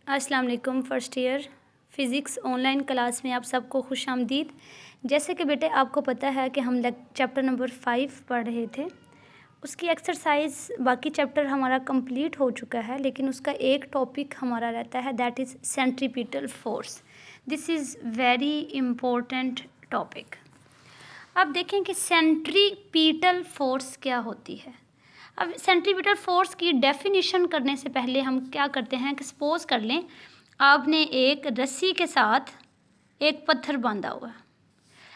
अस्सलाम वालेकुम। First year physics online class में आप सबको खुशामदीद। जैसे कि बेटे आपको पता है कि हम चैप्टर नंबर 5 पढ़ रहे थे, उसकी एक्सरसाइज बाकी चैप्टर हमारा कंप्लीट हो चुका है, लेकिन उसका एक टॉपिक हमारा रहता है, that is centripetal force. This is very important topic. अब देखें कि सेंट्रीपिटल फोर्स क्या होती है। अब सेंट्रीपिटल फोर्स की डेफिनेशन करने से पहले हम क्या करते हैं कि सपोज़ कर लें आपने एक रस्सी के साथ एक पत्थर बांधा हुआ है।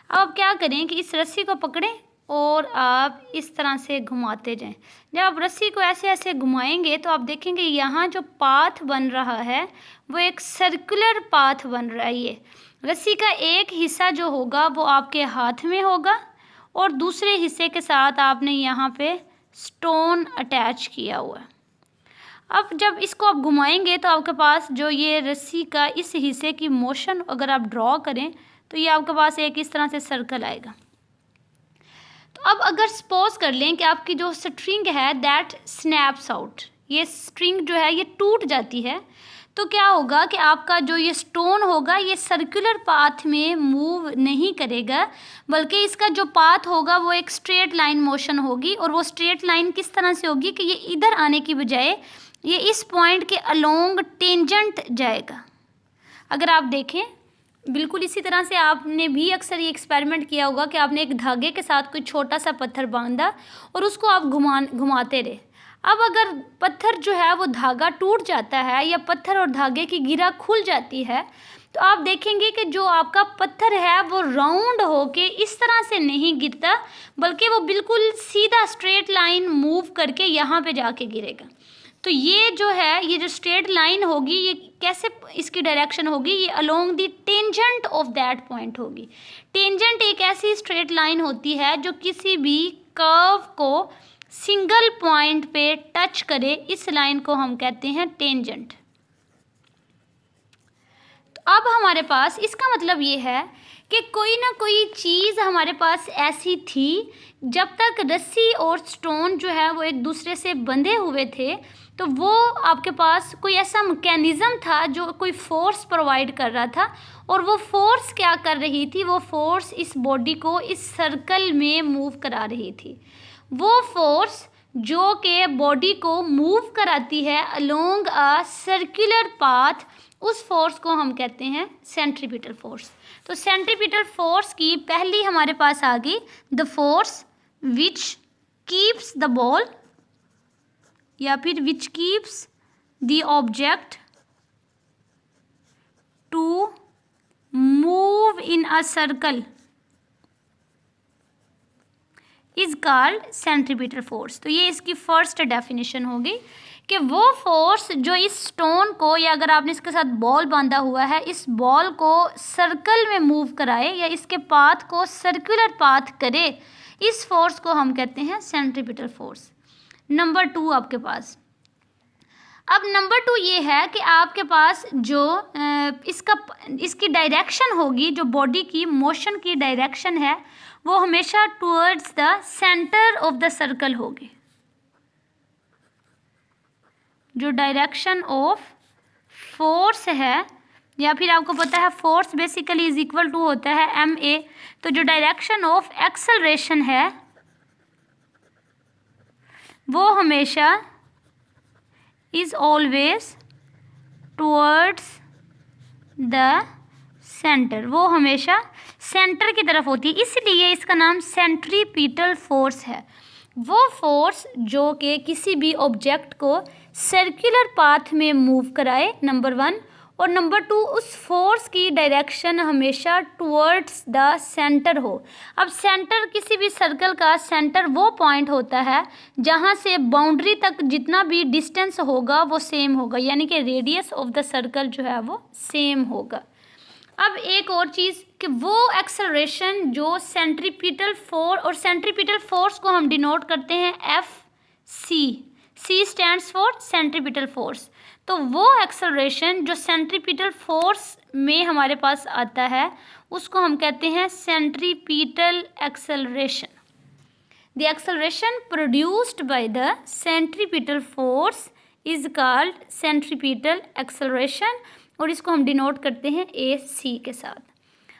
अब आप क्या करें कि इस रस्सी को पकड़ें और आप इस तरह से घुमाते जाएं। जब आप रस्सी को ऐसे ऐसे घुमाएंगे तो आप देखेंगे यहाँ जो पाथ बन रहा है वो एक सर्कुलर पाथ बन रहा है। ये रस्सी का एक हिस्सा जो होगा वो आपके हाथ में होगा और दूसरे हिस्से के साथ आपने यहाँ पे स्टोन अटैच किया हुआ है। अब जब इसको आप घुमाएंगे तो आपके पास जो ये रस्सी का इस हिस्से की मोशन अगर आप ड्रॉ करें तो ये आपके पास एक इस तरह से सर्कल आएगा। तो अब अगर सपोज कर लें कि आपकी जो स्ट्रिंग है दैट स्नैप्स आउट, ये स्ट्रिंग जो है ये टूट जाती है, तो क्या होगा कि आपका जो ये स्टोन होगा ये सर्कुलर पाथ में मूव नहीं करेगा, बल्कि इसका जो पाथ होगा वो एक स्ट्रेट लाइन मोशन होगी। और वो स्ट्रेट लाइन किस तरह से होगी कि ये इधर आने की बजाय ये इस पॉइंट के अलोंग टेंजेंट जाएगा। अगर आप देखें बिल्कुल इसी तरह से आपने भी अक्सर ये एक्सपेरिमेंट किया होगा कि आपने एक धागे के साथ कोई छोटा सा पत्थर बांधा और उसको आप घुमाते रहे। अब अगर पत्थर जो है वो धागा टूट जाता है या पत्थर और धागे की गिरा खुल जाती है तो आप देखेंगे कि जो आपका पत्थर है वो राउंड होके इस तरह से नहीं गिरता, बल्कि वो बिल्कुल सीधा स्ट्रेट लाइन मूव करके यहाँ पे जाके गिरेगा। तो ये जो है ये जो स्ट्रेट लाइन होगी ये कैसे इसकी डायरेक्शन होगी, ये along the tangent of that point होगी। टेंजेंट एक ऐसी स्ट्रेट लाइन होती है जो किसी भी कर्व को सिंगल पॉइंट पे टच करे, इस लाइन को हम कहते हैं टेंजेंट। तो अब हमारे पास इसका मतलब ये है कि कोई ना कोई चीज़ हमारे पास ऐसी थी जब तक रस्सी और स्टोन जो है वो एक दूसरे से बंधे हुए थे, तो वो आपके पास कोई ऐसा मैकेनिज़्म था जो कोई फोर्स प्रोवाइड कर रहा था। और वो फोर्स क्या कर रही थी, वो फोर्स इस बॉडी को इस सर्कल में मूव करा रही थी। वो फोर्स जो कि बॉडी को मूव कराती है अलोंग अ सर्कुलर पाथ, उस फोर्स को हम कहते हैं सेंट्रीपिटल फोर्स। तो सेंट्रीपिटल फोर्स की पहली हमारे पास आ गई the force which keeps the ball या फिर which keeps the object to move in a circle is called centripetal force. तो ये इसकी फर्स्ट डेफिनेशन होगी कि वो फोर्स जो इस स्टोन को या अगर आपने इसके साथ बॉल बांधा हुआ है इस बॉल को सर्कल में मूव कराए या इसके पाथ को सर्कुलर पाथ करे, इस फोर्स को हम कहते हैं सेंट्रीपिटल फोर्स। नंबर 2 आपके पास, अब नंबर 2 ये है कि आपके पास जो इसकी डायरेक्शन होगी, जो बॉडी की मोशन की डायरेक्शन है वो हमेशा towards the centre of the circle होगी। जो डायरेक्शन ऑफ फोर्स है, या फिर आपको पता है force basically is equal to होता है ma, तो जो डायरेक्शन ऑफ एक्सेलरेशन है वो हमेशा is always towards the centre, वो हमेशा सेंटर की तरफ होती है, इसलिए इसका नाम सेंट्रीपिटल फोर्स है। वो फोर्स जो कि किसी भी ऑब्जेक्ट को सर्कुलर पाथ में मूव कराए, नंबर 1, और नंबर 2 उस फोर्स की डायरेक्शन हमेशा टुवर्ड्स द सेंटर हो। अब सेंटर, किसी भी सर्कल का सेंटर वो पॉइंट होता है जहाँ से बाउंड्री तक जितना भी डिस्टेंस होगा वो सेम होगा, यानी कि रेडियस ऑफ द सर्कल जो है वो सेम होगा। अब एक और चीज़ कि वो एक्सेलरेशन जो सेंट्रीपिटल फोर्स, और सेंट्रीपिटल फोर्स को हम डिनोट करते हैं C stands for centripetal force. तो वो एक्सेलरेशन जो सेंट्रीपिटल फोर्स में हमारे पास आता है उसको हम कहते हैं centripetal acceleration. The acceleration produced by the centripetal force is called centripetal acceleration, और इसको हम डिनोट करते हैं AC के साथ।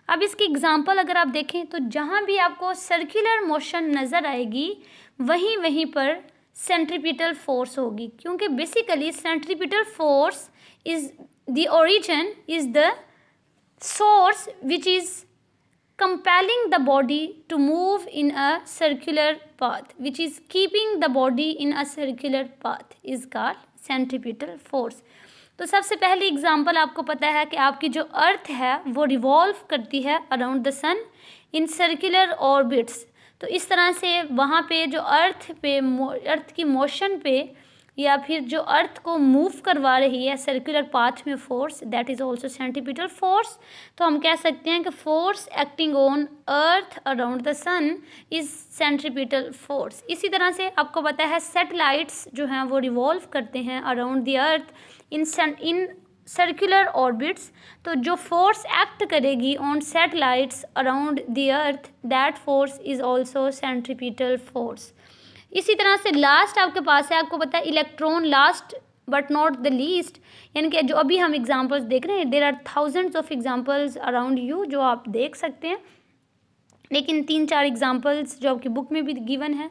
अब इसकी एग्जांपल अगर आप देखें तो जहाँ भी आपको सर्कुलर मोशन नज़र आएगी वहीं वहीं पर सेंट्रीपिटल फोर्स होगी, क्योंकि basically centripetal force is the origin, is the source which is compelling the body to move in a circular path, which is keeping the body in a circular path is called centripetal force। तो सबसे पहली example आपको पता है कि आपकी जो अर्थ है वो रिवॉल्व करती है around the sun in circular orbits. तो इस तरह से वहाँ पे जो अर्थ की मोशन पे या फिर जो अर्थ को मूव करवा रही है सर्कुलर पाथ में force, that is also centripetal force. तो हम कह सकते हैं कि force acting on earth around the sun is centripetal force. इसी तरह से आपको पता है सैटेलाइट्स जो हैं वो रिवॉल्व करते हैं around the earth in circular orbits. तो जो फोर्स एक्ट करेगी on satellites around the earth, that force is also centripetal force. इसी तरह से लास्ट आपके पास है, आपको पता है electron, last but not the least, यानी कि जो अभी हम एग्जांपल्स देख रहे हैं, there are thousands of examples around you जो आप देख सकते हैं, लेकिन 3-4 एग्जांपल्स जो आपकी बुक में भी गिवन है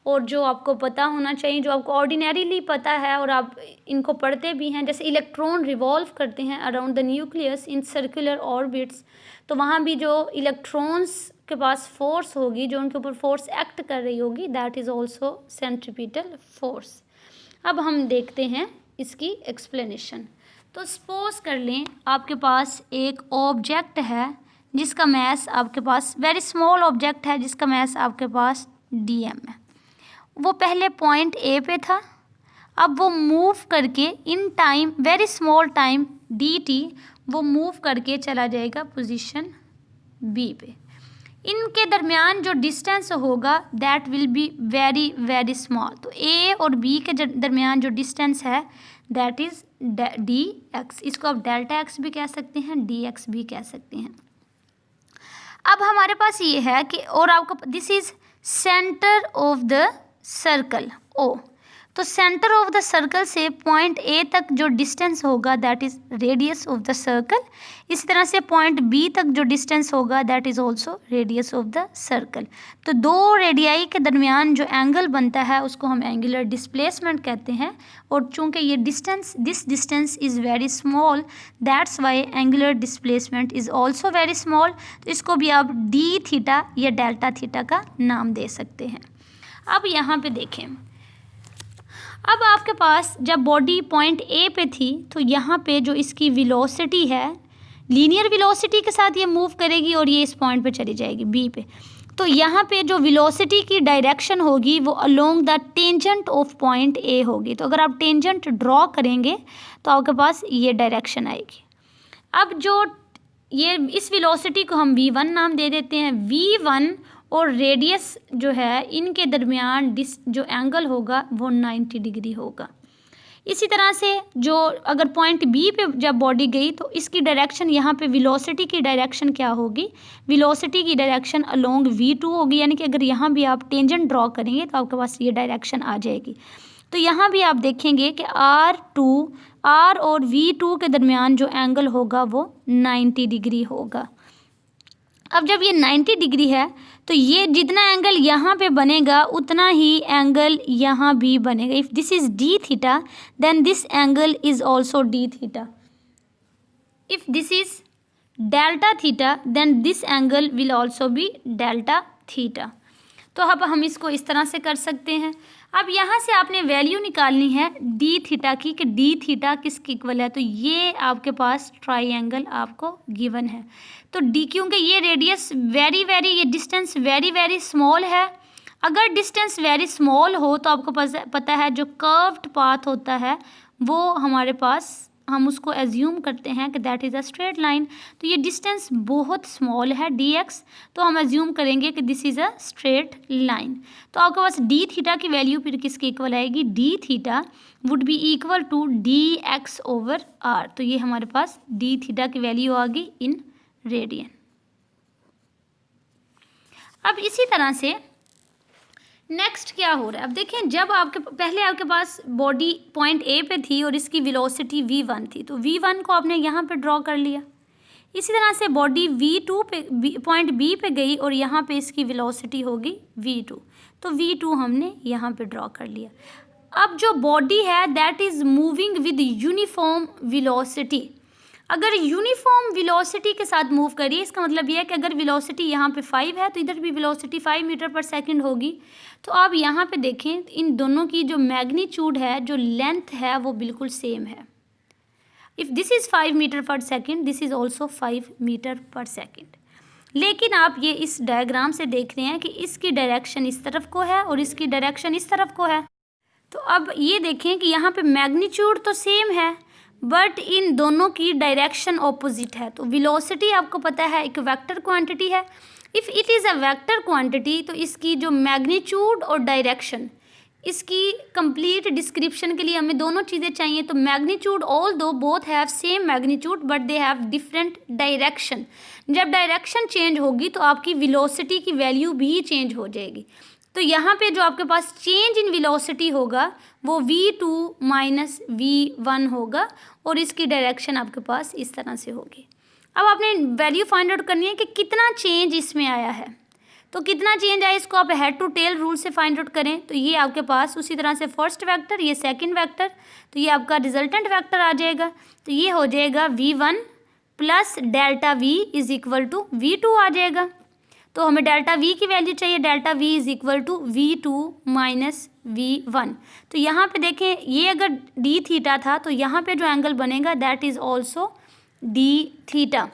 और जो आपको पता होना चाहिए, जो आपको ऑर्डिनरीली पता है और आप इनको पढ़ते भी हैं। जैसे इलेक्ट्रॉन रिवॉल्व करते हैं around the nucleus in circular orbits, तो वहाँ भी जो इलेक्ट्रॉन्स के पास फोर्स होगी, जो उनके ऊपर फोर्स एक्ट कर रही होगी, that is also centripetal force. अब हम देखते हैं इसकी एक्सप्लेनेशन। तो सपोज कर लें आपके पास एक ऑब्जेक्ट है जिसका मैस आपके पास, वेरी स्मॉल ऑब्जेक्ट है जिसका मैस आपके पास DM है। वो पहले पॉइंट A पे था, अब वो मूव करके in time, very small time dt, वो मूव करके चला जाएगा पोजीशन B पे। इनके दरमियान जो डिस्टेंस होगा that will be very very small. तो A और B के दरमियान जो डिस्टेंस है दैट इज़ dx, इसको आप डेल्टा x भी कह सकते हैं, dx भी कह सकते हैं। अब हमारे पास ये है कि, और आपको this is centre of the circle O, तो सेंटर ऑफ द सर्कल से पॉइंट A तक जो डिस्टेंस होगा that is radius of the circle. इसी तरह से पॉइंट B तक जो डिस्टेंस होगा that is also radius of the circle. तो दो रेडियाई के दरमियान जो एंगल बनता है उसको हम एंगुलर डिस्प्लेसमेंट कहते हैं, और चूंकि ये distance, this distance is very small, that's why angular displacement is also very small. तो इसको भी आप d थीटा या डेल्टा थीटा का नाम दे सकते हैं। अब यहाँ पे देखें, अब आपके पास जब बॉडी पॉइंट A पे थी तो यहाँ पे जो इसकी वेलोसिटी है, लीनियर वेलोसिटी के साथ ये मूव करेगी और ये इस पॉइंट पे चली जाएगी B पे। तो यहाँ पे जो वेलोसिटी की डायरेक्शन होगी वो along the tangent of point A होगी। तो अगर आप टेंजेंट ड्रॉ करेंगे तो आपके पास ये डायरेक्शन आएगी। अब जो ये इस वेलोसिटी को हम v1 नाम दे देते हैं। v1 और रेडियस जो है इनके दरमियान जो एंगल होगा वो 90 डिग्री होगा। इसी तरह से जो अगर पॉइंट B पे जब बॉडी गई तो इसकी डायरेक्शन, यहाँ पे वेलोसिटी की डायरेक्शन क्या होगी, वेलोसिटी की डायरेक्शन अलोंग v2 होगी, यानी कि अगर यहाँ भी आप टेंजेंट ड्रॉ करेंगे तो आपके पास ये डायरेक्शन आ जाएगी। तो यहाँ भी आप देखेंगे कि R और v2 के दरमियान जो एंगल होगा वो 90 डिग्री होगा। अब जब ये 90 डिग्री है तो ये जितना एंगल यहाँ पे बनेगा उतना ही एंगल यहाँ भी बनेगा। If this is d theta then this angle is also d theta. If this is delta theta then this angle will also be delta theta. तो अब हम इसको इस तरह से कर सकते हैं। अब यहाँ से आपने वैल्यू निकालनी है d थीटा की कि d थीटा किसके इक्वल है। तो ये आपके पास ट्राइंगल आपको गिवन है। तो d, क्योंकि ये रेडियस ये डिस्टेंस वेरी स्मॉल है। अगर डिस्टेंस वेरी स्मॉल हो तो आपको पता है जो कर्व्ड पाथ होता है वो हमारे पास, हम उसको एज्यूम करते हैं कि that is a straight line. तो ये डिस्टेंस बहुत स्मॉल है dx, तो हम एज्यूम करेंगे कि this is a straight line. तो आपके पास d थीटा की वैल्यू फिर किसके इक्वल आएगी, d theta would be equal to dx over r। तो ये हमारे पास d थीटा की वैल्यू आ गई इन रेडियन। अब इसी तरह से नेक्स्ट क्या हो रहा है, अब देखें जब आपके पहले आपके पास बॉडी पॉइंट ए पे थी और इसकी वेलोसिटी v1 थी, तो v1 को आपने यहाँ पे ड्रॉ कर लिया। इसी तरह से बॉडी v2 पे पॉइंट बी पे गई और यहाँ पे इसकी वेलोसिटी होगी v2, तो v2 हमने यहाँ पे ड्रॉ कर लिया। अब जो बॉडी है that is moving with uniform velocity, अगर यूनिफॉर्म वेलोसिटी के साथ मूव करिए, इसका मतलब यह है कि अगर वेलोसिटी यहाँ पे 5 है तो इधर भी वेलोसिटी 5 मीटर पर सेकंड होगी। तो आप यहाँ पे देखें इन दोनों की जो मैग्नीट्यूड है, जो लेंथ है, वो बिल्कुल सेम है। If this is 5 metre per second, this is also 5 metre per second. लेकिन आप ये इस डायग्राम से देख रहे हैं कि इसकी डायरेक्शन इस तरफ को है और इसकी डायरेक्शन इस तरफ को है। तो अब ये देखें कि यहाँ पे मैग्नीट्यूड तो सेम है बट इन दोनों की डायरेक्शन ऑपोजिट है। तो वेलोसिटी आपको पता है एक वेक्टर क्वांटिटी है। If it is a vector quantity तो इसकी जो मैग्नीट्यूड और डायरेक्शन, इसकी कंप्लीट डिस्क्रिप्शन के लिए हमें दोनों चीज़ें चाहिए। तो मैग्नीट्यूड ऑल दो both have same magnitude but they have different direction. जब डायरेक्शन चेंज होगी तो आपकी वेलोसिटी की वैल्यू भी चेंज हो जाएगी। तो यहाँ पे जो आपके पास चेंज इन वेलोसिटी होगा वो v2 माइनस v1 होगा और इसकी डायरेक्शन आपके पास इस तरह से होगी। अब आपने वैल्यू फाइंड आउट करनी है कि कितना चेंज इसमें आया है। तो कितना चेंज आया इसको आप हेड टू टेल रूल से फाइंड आउट करें। तो ये आपके पास उसी तरह से फर्स्ट वेक्टर, ये सेकंड वेक्टर, तो ये आपका रिजल्टेंट वेक्टर आ जाएगा। तो ये हो जाएगा v1 plus delta v is equal to v2 आ जाएगा। तो हमें डेल्टा v की वैल्यू चाहिए, delta v is equal to v2 minus v1। तो यहाँ पे देखें ये अगर d थीटा था तो यहाँ पे जो एंगल बनेगा that is also d theta.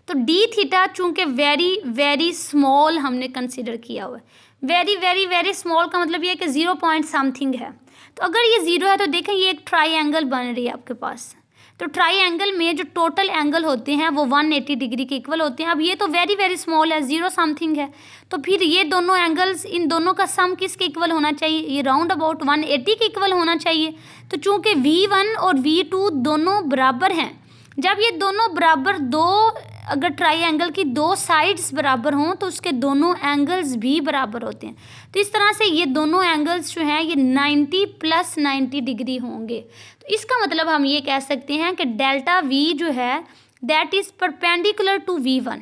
तो d थीटा चूँकि वेरी वेरी स्मॉल हमने कंसिडर किया हुआ है। वेरी वेरी वेरी स्मॉल का मतलब ये है कि 0 पॉइंट समथिंग है। तो अगर ये 0 है तो देखें ये एक ट्राई बन रही है आपके पास। तो ट्राई में जो टोटल एंगल होते हैं वो 180 डिग्री के इक्वल होते हैं। अब ये तो वेरी वेरी स्मॉल है, 0 समथिंग है, तो फिर ये दोनों एंगल्स, इन दोनों का सम किसके इक्वल होना चाहिए, ये राउंड अबाउट 180 के इक्वल होना चाहिए। तो चूँकि v1 और v2 दोनों बराबर हैं, जब ये दोनों बराबर अगर ट्राइंगल की दो साइड्स बराबर हों तो उसके दोनों एंगल्स भी बराबर होते हैं। तो इस तरह से ये दोनों एंगल्स जो हैं ये 90 प्लस 90 डिग्री होंगे। तो इसका मतलब हम ये कह सकते हैं कि डेल्टा v जो है that is perpendicular to v1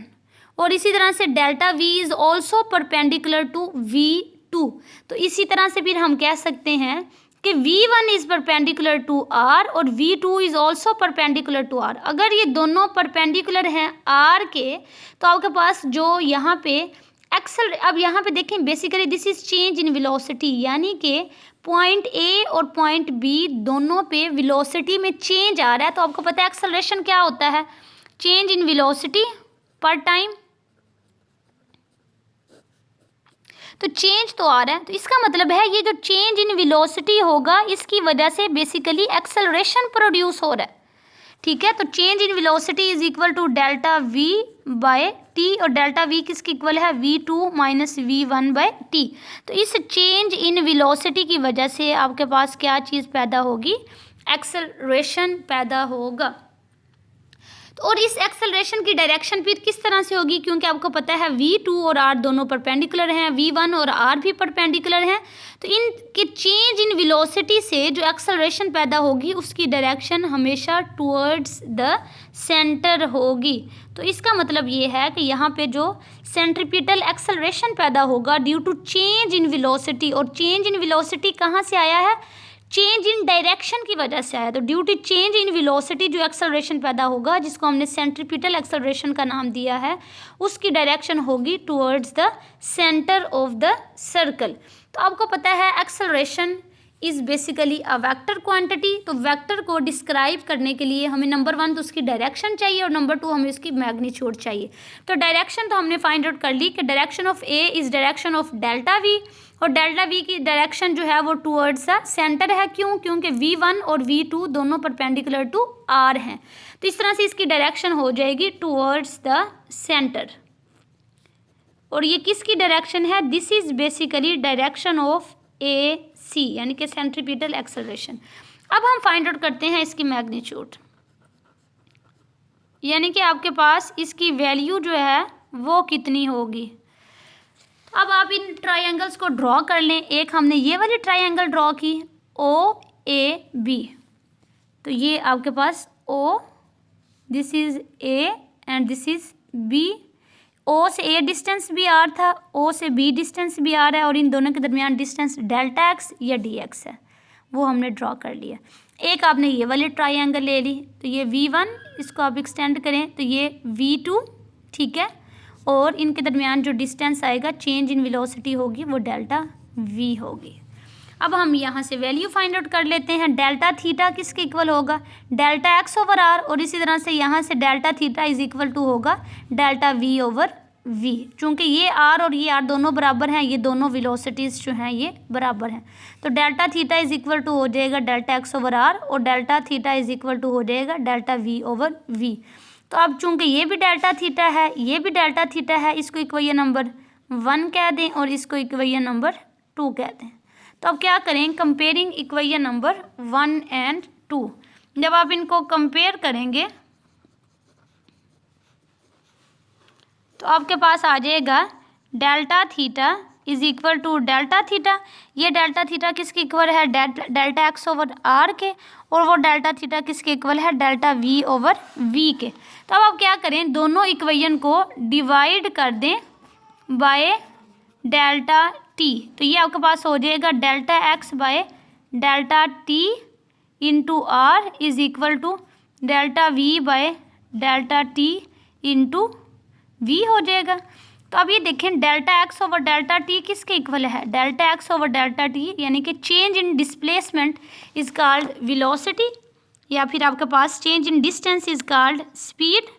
और इसी तरह से delta v is also perpendicular to v2। तो इसी तरह से फिर हम कह सकते हैं कि v1 is perpendicular to r और v2 is also perpendicular to r। अगर ये दोनों परपेंडिकुलर हैं r के तो आपके पास जो यहाँ पे अब यहाँ पे देखें basically this is change in velocity, यानी कि पॉइंट A और पॉइंट B दोनों पे वेलोसिटी में चेंज आ रहा है। तो आपको पता है एक्सेलरेशन क्या होता है, चेंज इन वेलोसिटी पर टाइम। तो चेंज तो आ रहा है, तो इसका मतलब है ये जो चेंज इन वेलोसिटी होगा इसकी वजह से बेसिकली एक्सेलरेशन प्रोड्यूस हो रहा है। ठीक है, तो change in velocity is equal to delta v by T और डेल्टा v किसकी इक्वल है, v2 minus v1 bye T. तो इस चेंज इन वेलोसिटी की वजह से आपके पास क्या चीज़ पैदा होगी, एक्सेलरेशन पैदा होगा। तो और इस एक्सेलरेशन की डायरेक्शन फिर किस तरह से होगी, क्योंकि आपको पता है v2 और r दोनों परपेंडिकुलर हैं, v1 और r भी परपेंडिकुलर हैं। तो इनके चेंज इन वेलोसिटी से जो एक्सेलरेशन पैदा होगी उसकी डायरेक्शन हमेशा टुवर्ड्स द सेंटर होगी। तो इसका मतलब ये है कि यहाँ पे जो सेंट्रीपिटल एक्सेलरेशन पैदा होगा due to change in velocity, और चेंज इन वेलोसिटी कहाँ से आया है, चेंज इन डायरेक्शन की वजह से आया। तो due to change in velocity जो एक्सेलरेशन पैदा होगा जिसको हमने सेंट्रीपिटल एक्सेलरेशन का नाम दिया है, उसकी डायरेक्शन होगी towards the centre of the circle. तो आपको पता है acceleration is basically a vector quantity. तो वेक्टर को डिस्क्राइब करने के लिए हमें नंबर 1 तो उसकी डायरेक्शन चाहिए और नंबर 2 हमें उसकी मैग्नीट्यूड चाहिए। तो डायरेक्शन तो हमने फाइंड आउट कर ली कि direction of A is direction of delta we, और डेल्टा वी की डायरेक्शन जो है वो टुवर्ड्स द सेंटर है। क्यों, क्योंकि v1 और v2 दोनों परपेंडिकुलर टू r हैं। तो इस तरह से इसकी डायरेक्शन हो जाएगी टुवर्ड्स द सेंटर। और ये किसकी डायरेक्शन है, this is basically direction of A C, यानी कि सेंट्रीपिटल एक्सेलरेशन। अब हम फाइंड आउट करते हैं इसकी मैग्नीट्यूड, यानी कि आपके पास इसकी वैल्यू जो है वो कितनी होगी। अब आप इन ट्रायंगल्स को ड्रॉ कर लें। एक हमने ये वाली ट्रायंगल ड्रॉ की OAB, तो ये आपके पास O, this is A and this is B। O से A डिस्टेंस भी R था, O से B डिस्टेंस भी R है, और इन दोनों के दरमियान डिस्टेंस डेल्टा एक्स या DX है, वो हमने ड्रॉ कर लिया। एक आपने ये वाली ट्रायंगल ले ली, तो ये V1, इसको आप एक्सटेंड करें तो ये V2, ठीक है, और इनके दरमियान जो डिस्टेंस आएगा, चेंज इन वेलोसिटी होगी, वो डेल्टा V होगी। अब हम यहाँ से वैल्यू फाइंड आउट कर लेते हैं। डेल्टा थीटा किसके इक्वल होगा, डेल्टा एक्स ओवर आर, और इसी तरह से यहाँ से delta theta is equal to होगा डेल्टा वी ओवर वी। चूँकि ये आर और ये आर दोनों बराबर हैं, ये दोनों वेलोसिटीज़ जो हैं ये बराबर हैं, तो delta theta is equal to हो जाएगा डेल्टा एक्स ओवर आर, और delta theta is equal to हो जाएगा डेल्टा वी ओवर वी। तो अब चूँकि ये भी डेल्टा थीटा है, ये भी डेल्टा थीटा है, इसको इक्वेशन नंबर 1 कह दें और इसको इक्वेशन नंबर 2 कह दें। तो अब क्या करें, कंपेयरिंग इक्वेशन नंबर 1 एंड 2। जब आप इनको कंपेयर करेंगे तो आपके पास आ जाएगा delta theta is equal to delta theta. ये डेल्टा थीटा किसके इक्वल है, डेल्टा एक्स ओवर आर के, और वो डेल्टा थीटा किसके इक्वल है, डेल्टा वी ओवर वी के। तो अब आप क्या करें, दोनों इक्वेशन को डिवाइड कर दें बाय डेल्टा टी। तो ये आपके पास हो जाएगा delta x by delta t into r is equal to delta v by delta t into v हो जाएगा। तो अब ये देखें, delta x over delta t किसके इक्वल है, delta x over delta t, यानी कि change in displacement is called velocity, या फिर आपके पास change in distance is called speed,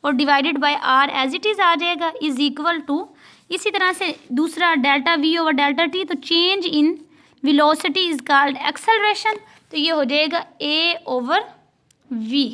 और divided by r as it is आ जाएगा इज इक्वल टू, इसी तरह से दूसरा delta we over delta t, तो change in velocity is called acceleration, तो ये हो जाएगा ए ओवर वी।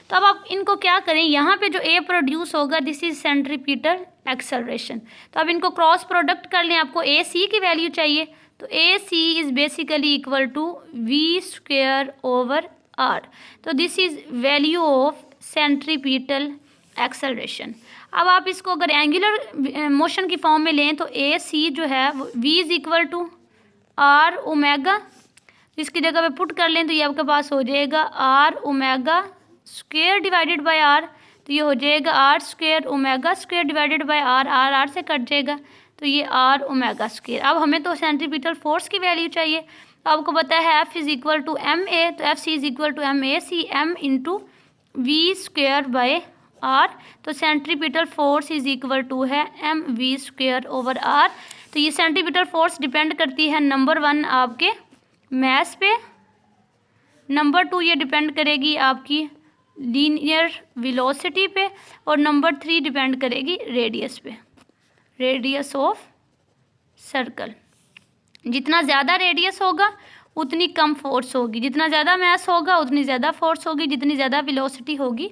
तो अब आप इनको क्या करें, यहाँ पे जो ए प्रोड्यूस होगा दिस इज सेंट्रीपिटल एक्सेलरेशन। तो अब इनको क्रॉस प्रोडक्ट कर लें, आपको ए सी की वैल्यू चाहिए, तो A C is basically equal to v square over r. तो this is value of centripetal acceleration. अब आप इसको अगर एंगुलर मोशन की फॉर्म में लें तो ए सी जो है वो V is equal to R omega, इसकी जगह पे पुट कर लें तो ये आपके पास हो जाएगा R omega square divided by are, तो ये हो जाएगा R square omega square divided by R, R R से कट जाएगा, तो ये आर ओमेगा स्क्वेयर। अब हमें तो सेंट्रीपिटल फोर्स की वैल्यू चाहिए, तो आपको पता है F is equal to m a, तो F C is equal to m a c m into v square by are, तो centripetal force is equal to है m v square over r. तो ये सेंट्रीपिटल फोर्स डिपेंड करती है number 1 आपके mess पे, number 2 ये डिपेंड करेगी आपकी लीनियर वेलोसिटी पे, और नंबर 3 डिपेंड करेगी रेडियस पे, रेडियस ऑफ सर्कल। जितना ज़्यादा रेडियस होगा उतनी कम फोर्स होगी, जितना ज़्यादा मैस होगा उतनी ज़्यादा फोर्स होगी, जितनी ज़्यादा वेलोसिटी होगी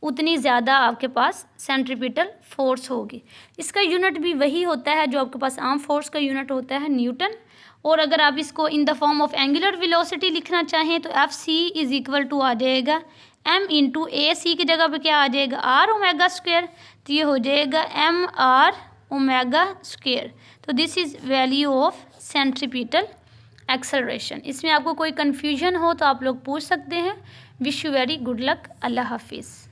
उतनी ज़्यादा आपके पास सेंट्रीपिटल फोर्स होगी। इसका यूनिट भी वही होता है जो आपके पास आर्म फोर्स का यूनिट होता है, न्यूटन। और अगर आप इसको in the form of angular velocity लिखना चाहें तो F C is equal to आ जाएगा एम इंटू ए सी की जगह पे क्या आ जाएगा आर ओमेगा स्क्वेयर, तो ये हो जाएगा एम आर ओमेगा स्क्वेयर। तो this is value of centripetal acceleration. इसमें आपको कोई कन्फ्यूजन हो तो आप लोग पूछ सकते हैं। Wish you very good luck. अल्लाह हाफिज़।